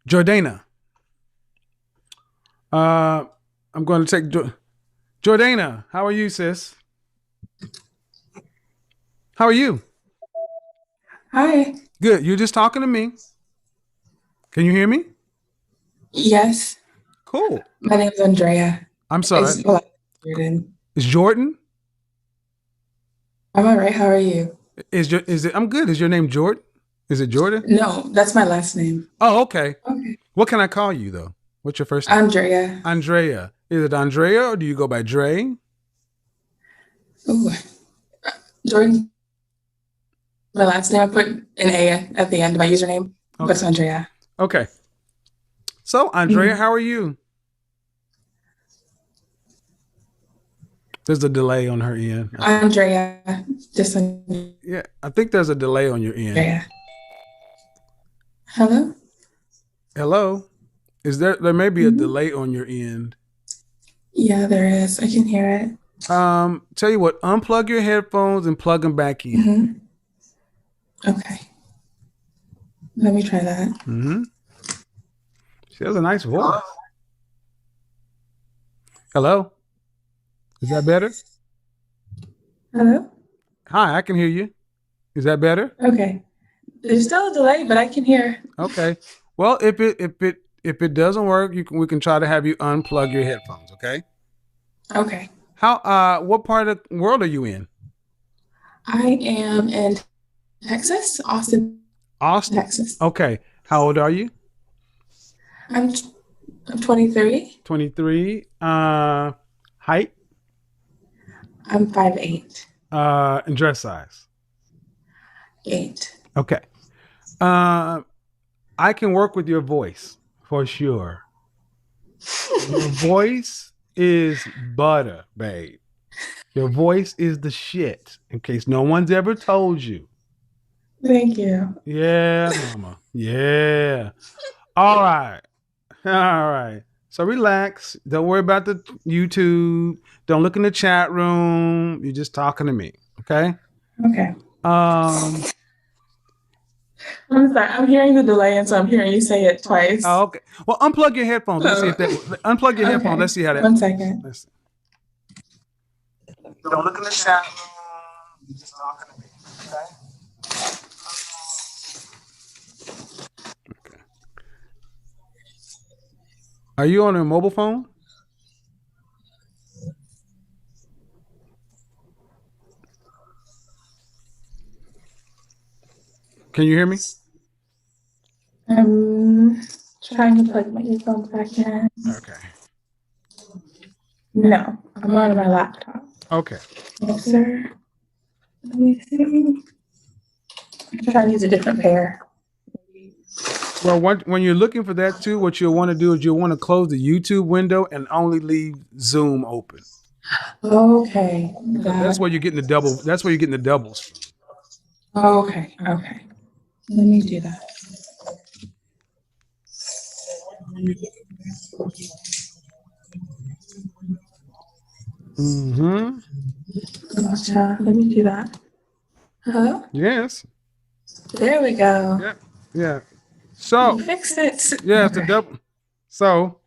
Jordana. Uh, I'm going to take Jordana. How are you, sis? How are you? Hi. Good. You're just talking to me. Can you hear me? Yes, Cool. my name's Andrea. I'm sorry. Is well, Jordan. Is Jordan? I'm all right. How are you? Is it? I'm good. Is your name Jordan? Is it Jordan? No, that's my last name. Oh, okay. Okay. What can I call you though? What's your first name? Andrea. Andrea. Is it Andrea or do you go by Dre? Ooh, Jordan. My last name. I put an A at the end of my username, but it's Okay. Andrea. Okay. So Andrea, Mhm. how are you? There's a delay on her end. I think. Andrea. Just Yeah, I think there's a delay on your end. Andrea. Hello. Hello. Is there may be a Mhm. delay on your end? Yeah, there is. I can hear it. Tell you what, unplug your headphones and plug them back in. Hmm. Okay. Let me try that. Mm-hmm. She has a nice voice. Hello. Is that better? Hello. Hi, I can hear you. Is that better? Okay. There's still a delay, but I can hear. Okay. Well, if it doesn't work, we can try to have you unplug your headphones. Okay. Okay. How what part of the world are you in? I am in Texas, Austin, Austin. Texas. Okay. How old are you? I'm I'm 23. 23. Height. I'm 5'8". And dress size. 8. Okay. Uh, I can work with your voice for sure. Your voice is butter, babe. Your voice is the shit. In case no one's ever told you. Thank you. Yeah, mama. Yeah. All right. All right. So relax. Don't worry about the YouTube. Don't look in the chat room. You're just talking to me. Okay. Okay. Um. I'm sorry. I'm hearing the delay, and so I'm hearing you say it twice. Okay. Well, unplug your headphones. Let's see So, if that. Unplug your headphones. okay. Let's see how that. 1 second. Let's see. Don't look in the chat room. You're just talking to me. Okay. Okay. Are you on a mobile phone? Can you hear me? I'm trying to plug my earphones back in. Okay. No, I'm on my laptop. Okay. Yes, sir. Let me see. I'm trying to use a different pair. Well, when you're looking for that too, what you'll want to do is you'll want to close the YouTube window and only leave Zoom open. Okay. Because that's That. where you're getting the double. That's where you're getting the doubles. Okay. Okay. Let me do that. Mm-hmm. Gotcha. Let me do that. Hello? Yes. There we go. Yeah. Yeah. You So fixed it. yeah, it's a Okay. double. So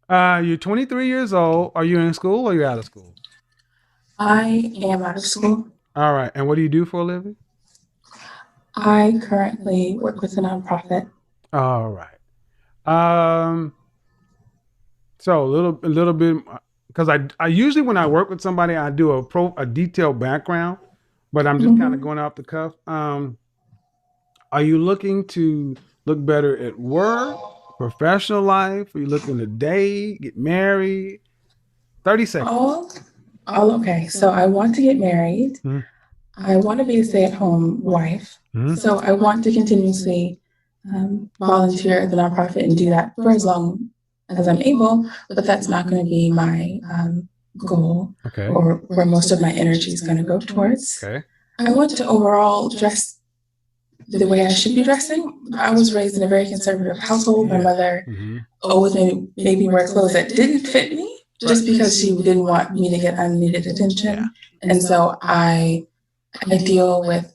you're 23 years old. Are you in school or are you out of school? I am out of school. All right. And what do you do for a living? I currently work with a nonprofit. All right. Um. So a little bit because I usually when I work with somebody I do a detailed background, but I'm just kind of Mhm. going off the cuff. Are you looking to look better at work, professional life? Are you looking to date, get married? 30 seconds. All, all okay. So I want to get married. Mm-hmm. I want to be a stay-at-home wife. Mm-hmm. So I want to continuously volunteer at the nonprofit and do that for as long as I'm able. But that's not going to be my goal Okay. or where most of my energy is going to go towards. Okay. I want to overall dress the way I should be dressing. I was raised in a very conservative household. My Yeah. mother Mm-hmm. always made me wear clothes that didn't fit me Right. just because she didn't want me to get unneeded Yeah. attention. And so I deal with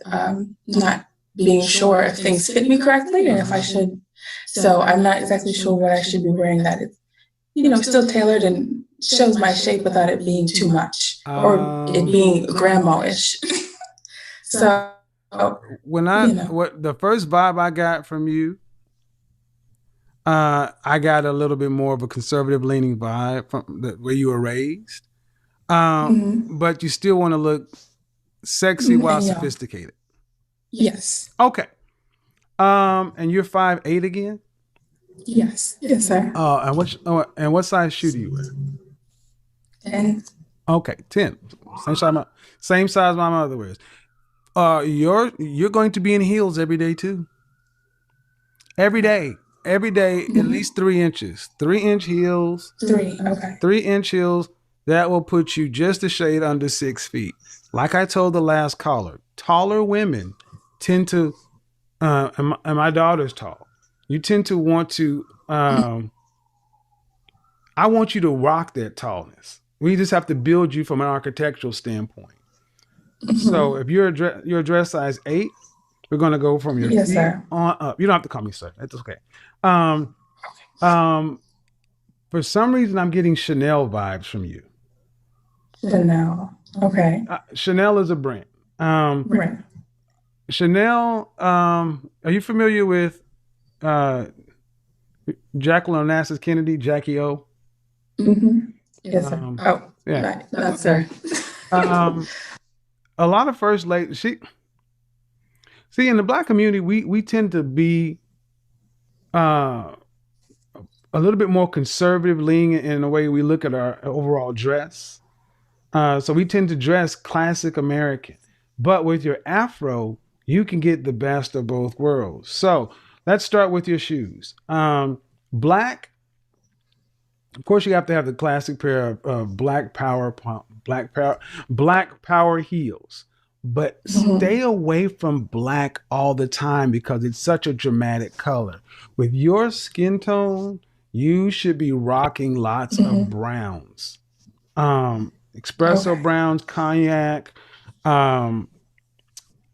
not being sure if things fit me correctly and if I should So I'm not exactly sure what I should be wearing that it's, still tailored and shows my shape without it being too much or it being grandma-ish. So, What the first vibe I got from you, I got a little bit more of a conservative leaning vibe from the way you were raised. But you still want to look sexy while sophisticated. Yes. Okay. And you're 5'8" again? Yes. Yes, sir. And what size shoe do you wear? 10. Okay, 10. Same size my mother wears. You're going to be in heels every day too. Every day, at least 3 inches. 3-inch heels. 3. Okay. 3-inch heels. That will put you just a shade under 6 feet. Like I told the last caller, taller women tend to, and my daughter's tall. You tend to want to. I want you to rock that tallness. We just have to build you from an architectural standpoint. So if you're a dress size 8, we're going to go from your feet on up. You don't have to call me sir. That's okay. For some reason, I'm getting Chanel vibes from you. Chanel. Okay. Chanel is a brand. Right. Chanel. Are you familiar with Jacqueline Onassis Kennedy, Jackie O? Yes, sir. Yeah. Right. That's her. A lot of first ladies. See, in the Black community, we tend to be a little bit more conservative leaning in the way we look at our overall dress. So we tend to dress classic American. But with your afro, you can get the best of both worlds. So let's start with your shoes. Black, of course, you have to have the classic pair of black power heels. But stay away from black all the time because it's such a dramatic color. With your skin tone, you should be rocking lots of browns. Espresso browns, cognac.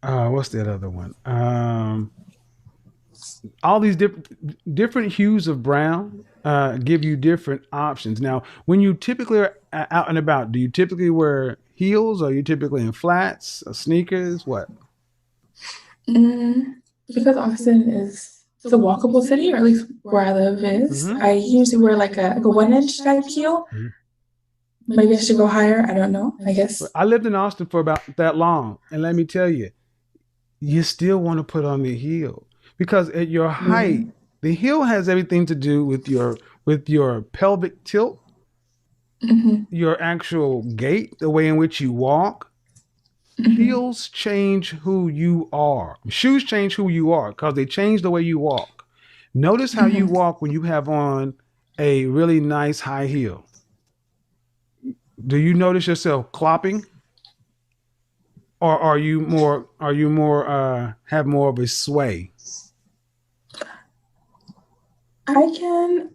What's that other one? All these different hues of brown give you different options. Now, when you typically are out and about, do you typically wear heels? Or are you typically in flats or sneakers? What? Because Austin is a walkable city, or at least where I live is, I usually wear like a 1-inch type heel. Maybe I should go higher. I don't know. I guess. I lived in Austin for about that long. And let me tell you, you still want to put on the heel because at your height, the heel has everything to do with your pelvic tilt, your actual gait, the way in which you walk. Heels change who you are. Shoes change who you are because they change the way you walk. Notice how you walk when you have on a really nice high heel. Do you notice yourself clopping? Or are you more have more of a sway? I'll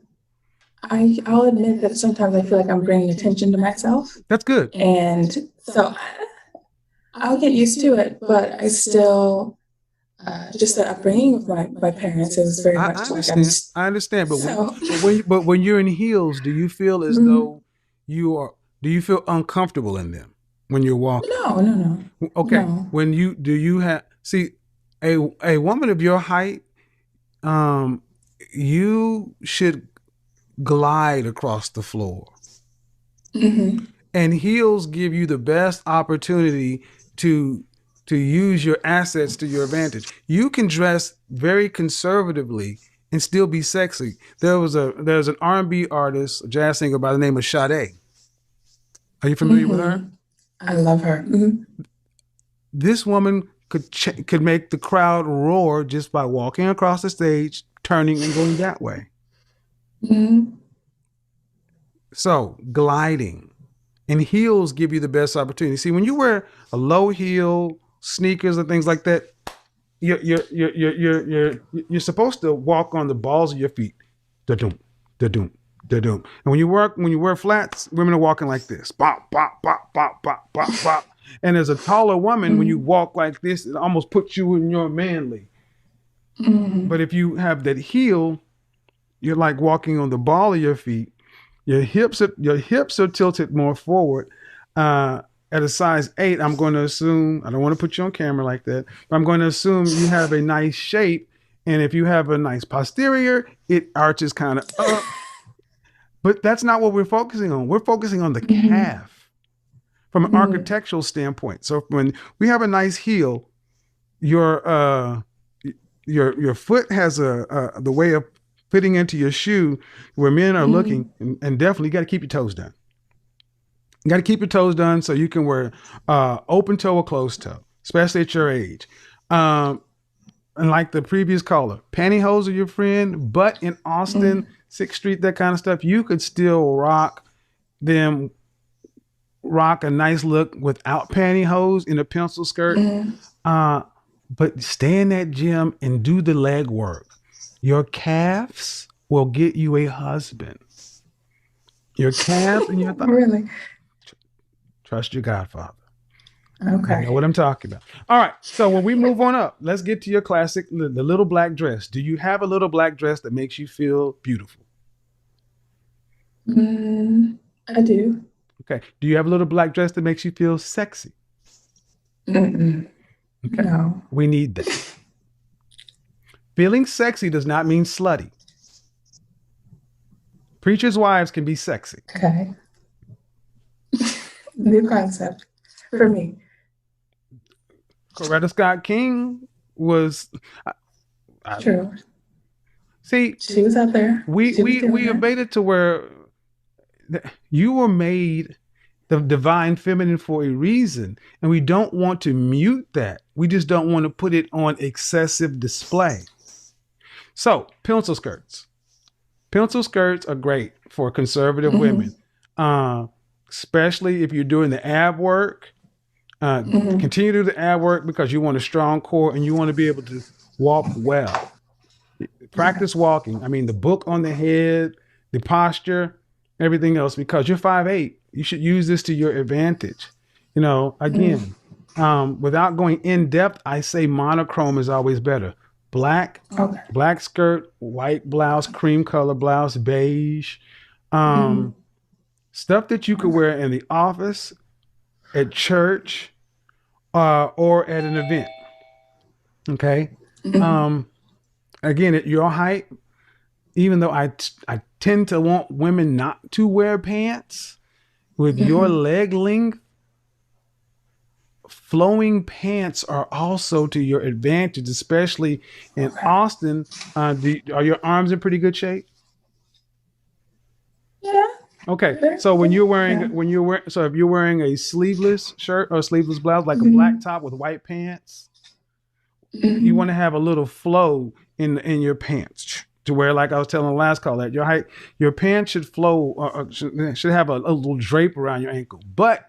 admit that sometimes I feel like I'm bringing attention to myself. That's good. And so I'll get used to it, but I still, just the upbringing of my parents is very much I understand, but when you're in heels, do you feel as though do you feel uncomfortable in them when you're walking? No. Okay. No. When do you have a woman of your height, you should glide across the floor. And heels give you the best opportunity to use your assets to your advantage. You can dress very conservatively and still be sexy. There's an R&B artist, a jazz singer by the name of Sade. Are you familiar with her? I love her. This woman could make the crowd roar just by walking across the stage, turning and going that way. So gliding and heels give you the best opportunity. See, when you wear a low heel, sneakers and things like that, you're supposed to walk on the balls of your feet. Da-doom, da-doom, da-doom. And when you wear flats, women are walking like this. Bop, bop, bop, bop, bop, bop, bop. And as a taller woman, when you walk like this, it almost puts you in your manly. But if you have that heel, you're like walking on the ball of your feet. Your hips are tilted more forward. At a size 8, I'm going to assume, I don't want to put you on camera like that, but I'm going to assume you have a nice shape. And if you have a nice posterior, it arches kind of up. But that's not what we're focusing on. We're focusing on the calf from an architectural standpoint. So when we have a nice heel, your foot has the way of fitting into your shoe where men are looking, and definitely you got to keep your toes done. You got to keep your toes done so you can wear open toe or closed toe, especially at your age. And like the previous caller, pantyhose are your friend, but in Austin, 6th Street, that kind of stuff, you could still rock a nice look without pantyhose in a pencil skirt. But stay in that gym and do the leg work. Your calves will get you a husband. Your calves and your thighs. Really? Trust your Godfather. Okay. I know what I'm talking about. All right. So when we move on up, let's get to your classic, the little black dress. Do you have a little black dress that makes you feel beautiful? I do. Okay. Do you have a little black dress that makes you feel sexy? Okay. No. We need that. Feeling sexy does not mean slutty. Preachers' wives can be sexy. Okay. New concept for me. Coretta Scott King was True. See, she was out there. We made it to where you were made the divine feminine for a reason, and we don't want to mute that. We just don't want to put it on excessive display. So, pencil skirts. Pencil skirts are great for conservative women, especially if you're doing the ab work. Continue to do the ab work because you want a strong core and you want to be able to walk well. Practice walking. I mean, the book on the head, the posture, everything else, because you're 5'8", you should use this to your advantage. You know, again, without going in depth, I say monochrome is always better. Black skirt, white blouse, cream color blouse, beige. Stuff that you could wear in the office, at church, or at an event. Okay. Again, at your height, even though I tend to want women not to wear pants, with your leg length, flowing pants are also to your advantage, especially in Austin. Are your arms in pretty good shape? Yeah. Okay, so if you're wearing a sleeveless shirt or sleeveless blouse, like a black top with white pants, you want to have a little flow in your pants to where, like I was telling the last call, that your pants should flow, should have a little drape around your ankle. But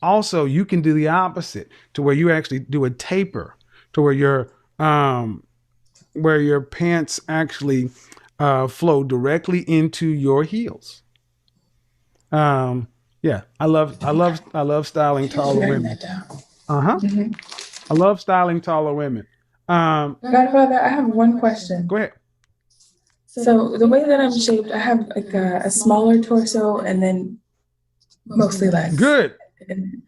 also, you can do the opposite to where you actually do a taper to where your pants actually flow directly into your heels. Yeah, I love styling taller women. I love styling taller women. Godfather, I have one question. Go ahead. So the way that I'm shaped, I have like a smaller torso and then mostly legs. Good. And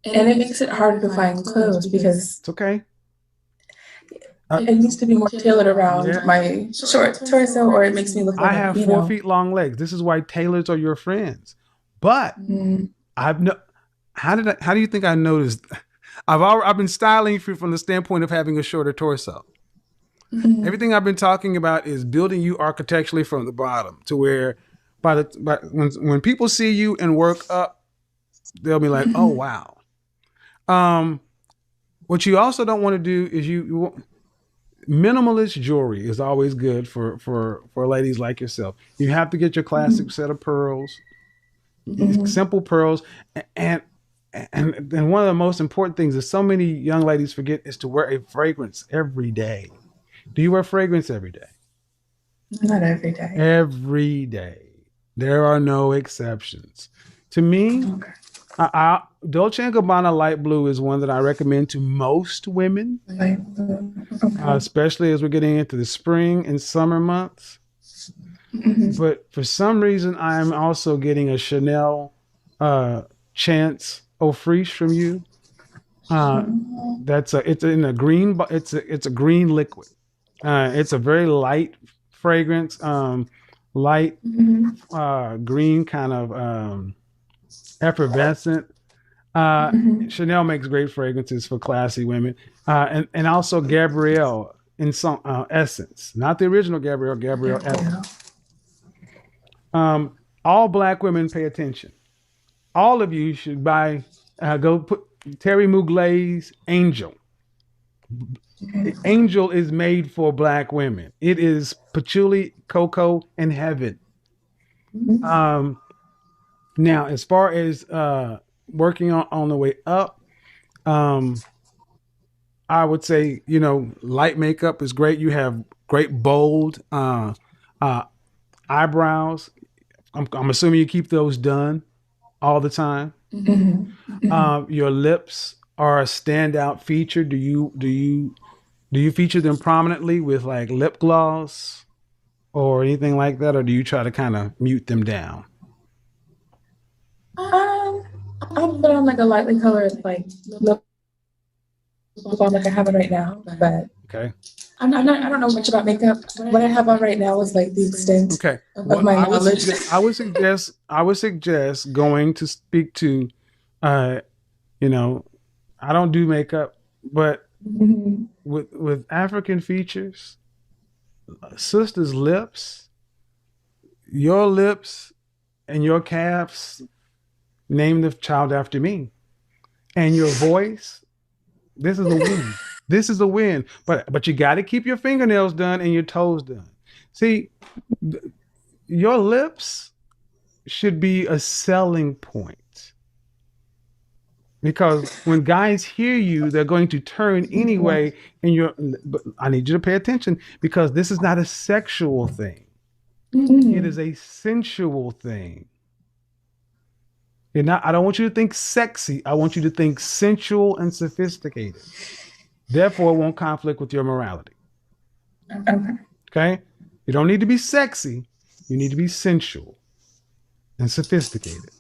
it makes it harder to find clothes because it's okay. It needs to be more tailored around my short torso, or it makes me look like I have 4 feet long legs. This is why tailors are your friends. But how do you think I noticed? I've been styling you from the standpoint of having a shorter torso. Everything I've been talking about is building you architecturally from the bottom to where when people see you and work up, they'll be like, oh wow. What you also don't want to do is minimalist jewelry is always good for ladies like yourself. You have to get your classic set of pearls, simple pearls, and one of the most important things that so many young ladies forget is to wear a fragrance every day. Do you wear fragrance every day? Not every day. Every day. There are no exceptions. To me, Dolce & Gabbana light blue is one that I recommend to most women, Like, especially as we're getting into the spring and summer months. But for some reason, I'm also getting a Chanel Chance Eau Fraiche from you. It's in a green, it's a green liquid. It's a very light fragrance, light green kind of effervescent. Chanel makes great fragrances for classy women, and also Gabrielle in some Essence, not the original Gabrielle Essence. All Black women pay attention. All of you should buy. Go put Terry Mugler's Angel. Angel is made for Black women. It is patchouli, cocoa, and heaven. Now, as far as working on the way up, I would say, light makeup is great. You have great bold eyebrows. I'm assuming you keep those done all the time. Your lips are a standout feature. Do you feature them prominently with like lip gloss or anything like that, or do you try to kind of mute them down? I'll put on like a lightly colored like lip balm like I have it right now, but Okay. I don't know much about makeup. What I have on right now is like the extent of my knowledge. I would suggest going to speak to, I don't do makeup, but with African features, sister's lips, your lips and your calves, name the child after me, and your voice. This is a win. This is a win. But you got to keep your fingernails done and your toes done. See, your lips should be a selling point, because when guys hear you, they're going to turn anyway. But I need you to pay attention, because this is not a sexual thing. It is a sensual thing. I don't want you to think sexy. I want you to think sensual and sophisticated. Therefore, it won't conflict with your morality. Okay? You don't need to be sexy. You need to be sensual and sophisticated.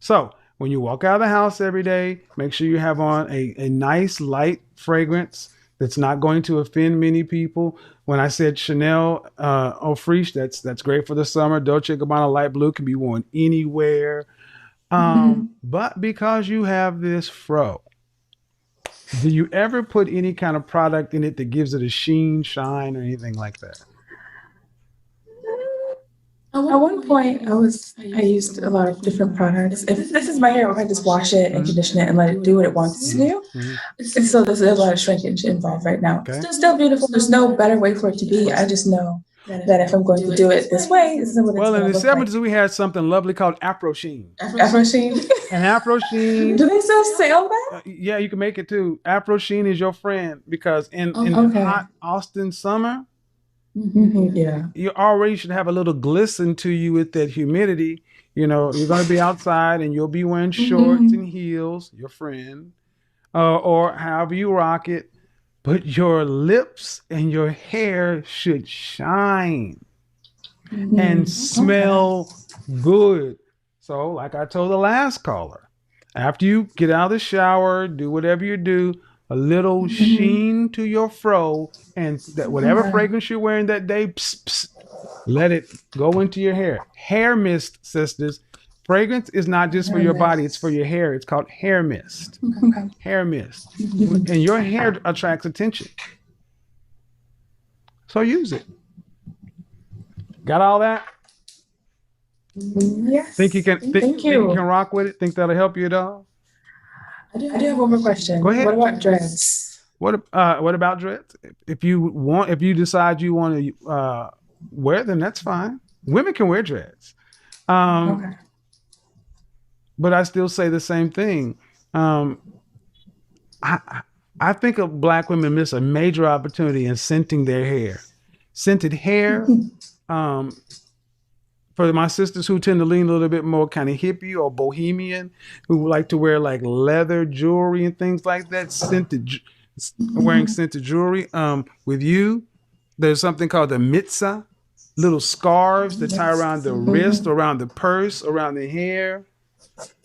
So when you walk out of the house every day, make sure you have on a nice light fragrance that's not going to offend many people. When I said Chanel Eau Fraiche, that's great for the summer. Dolce & Gabbana light blue can be worn anywhere. But because you have this fro, do you ever put any kind of product in it that gives it a sheen, shine, or anything like that? At one point, I used a lot of different products. If this is my hair, I just wash it and condition it and let it do what it wants to do. And so there's a lot of shrinkage involved right now. Okay. Still beautiful. There's no better way for it to be. I just know that if I'm going to do it this way, this is what it's Well, in going the to look 70s, we had something lovely called Afro Sheen. Afro Sheen. And Afro Sheen. Do they still sell that? Yeah, you can make it too. Afro Sheen is your friend, because in hot Austin summer, yeah, you already should have a little glisten to you with that humidity. You're going to be outside and you'll be wearing shorts and heels, your friend, or however you rock it. But your lips and your hair should shine and smell good. So, like I told the last caller, after you get out of the shower, do whatever you do, a little sheen to your fro, and that whatever fragrance you're wearing that day, let it go into your hair. Hair mist, sisters. Fragrance is not just for your body, it's for your hair. It's called hair mist. Hair mist. And your hair attracts attention. So use it. Got all that? Yes. Think you can rock with it? Think that'll help you at all? I do have one more question. Go ahead. What about dreads? What about dreads? If you decide you want to wear them, that's fine. Women can wear dreads. But I still say the same thing. I think Black women miss a major opportunity in scenting their hair. Scented hair, for my sisters who tend to lean a little bit more kind of hippie or bohemian, who like to wear like leather jewelry and things like that, wearing scented jewelry. With you, there's something called the mitzvah, little scarves that tie around the wrist, around the purse, around the hair,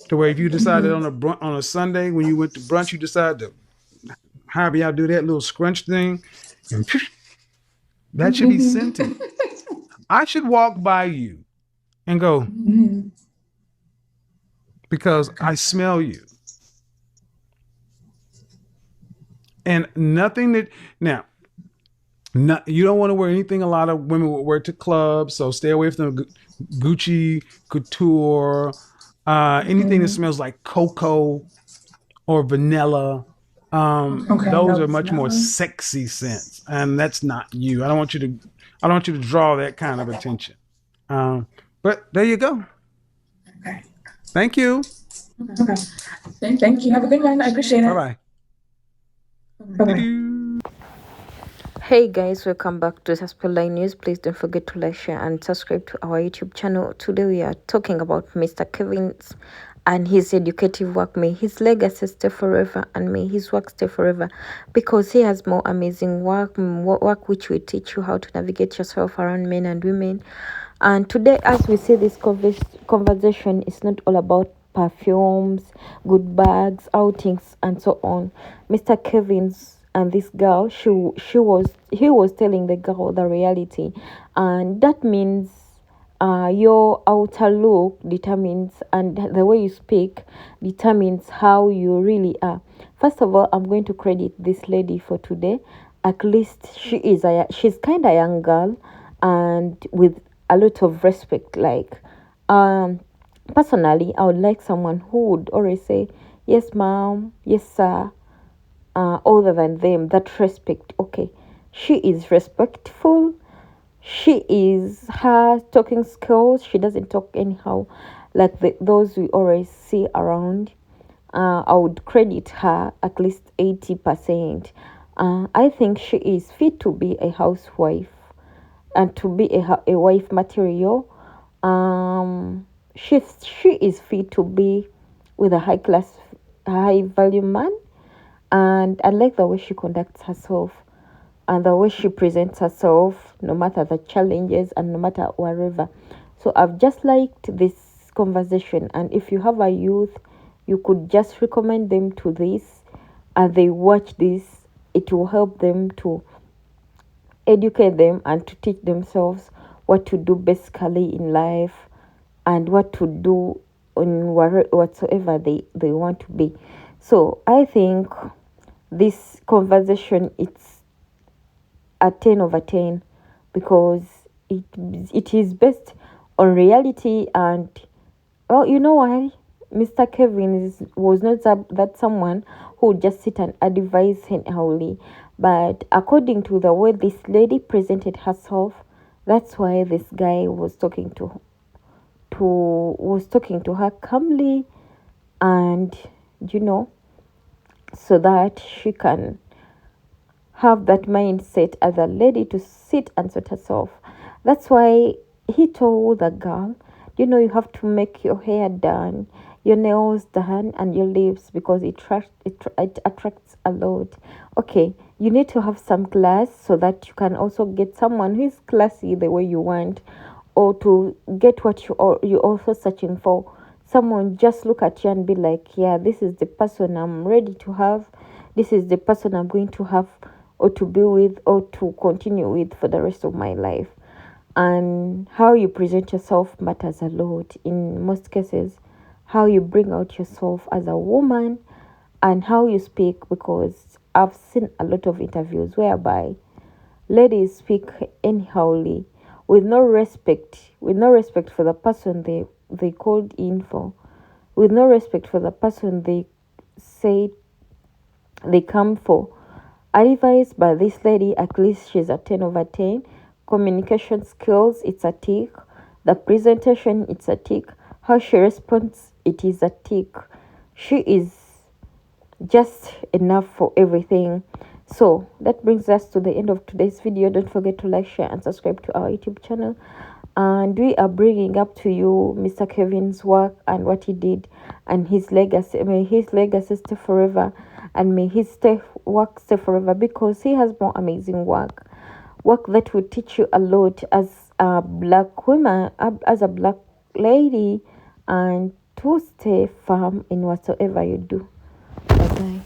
to where if you decided on a Sunday when you went to brunch, you decided to, however y'all do that little scrunch thing, and that should be scented. I should walk by you and go, because I smell you. And nothing that now, you don't want to wear anything a lot of women would wear to clubs, so stay away from Gucci couture, anything that smells like cocoa or vanilla. Those are much more sexy scents, and that's not you. I don't want you to draw that kind of attention. But there you go. Okay. Thank you. Okay. Thank you. Have a good one. I appreciate it. Bye Bye. Hey guys, welcome back to Saspolai News. Please don't forget to like, share, and subscribe to our YouTube channel. Today we are talking about Mr. Kevin's and his educative work. May his legacy stay forever, and may his work stay forever, because he has more amazing work which will teach you how to navigate yourself around men and women. And today, as we see, this conversation is not all about perfumes, good bags, outings, and so on. Mr. Kevin's and this girl, he was telling the girl the reality, and that means your outer look determines, and the way you speak determines how you really are. First of all, I'm going to credit this lady for today. At least she's kind of a young girl, and with a lot of respect. Like, personally, I would like someone who would always say, yes ma'am, yes sir, other than them. That respect. Okay, she is respectful. She is her talking skills. She doesn't talk anyhow like those we always see around. I would credit her at least 80%. I think she is fit to be a housewife and to be a wife material. She is fit to be with a high value man, and I like the way she conducts herself and the way she presents herself, no matter the challenges and no matter wherever. So I've just liked this conversation, and if you have a youth, you could just recommend them to this, and they watch this. It will help them to educate them and to teach themselves what to do basically in life, and what to do in whatsoever they want to be. So I think this conversation, it's a 10 over 10, because it is based on reality. And you know why? Mr. Kevin was not that someone who would just sit and advise wholly, but according to the way this lady presented herself, that's why this guy was talking to her calmly, and so that she can have that mindset as a lady to sit and sort herself. That's why he told the girl, you have to make your hair done, your nails done, and your lips, because it attracts a lot. Okay, you need to have some class so that you can also get someone who is classy the way you want, or to get what you're also searching for. Someone just look at you and be like, yeah, this is the person I'm ready to have. This is the person I'm going to have, or to be with, or to continue with for the rest of my life. And how you present yourself matters a lot in most cases. How you bring out yourself as a woman, and how you speak, because I've seen a lot of interviews whereby ladies speak anyhowly, with no respect for the person they called in for, with no respect for the person they say they come for. Advised by this lady, at least she's a 10 over 10. Communication skills, it's a tick. The presentation, it's a tick. How she responds, it is a tick. She is just enough for everything. So that brings us to the end of today's video. Don't forget to like, share, and subscribe to our YouTube channel. And we are bringing up to you Mr. Kevin's work and what he did and his legacy. May his legacy stay forever, and may his work stay forever, because he has more amazing work that will teach you a lot as a black woman, as a black lady, and to stay firm in whatsoever you do. Bye bye.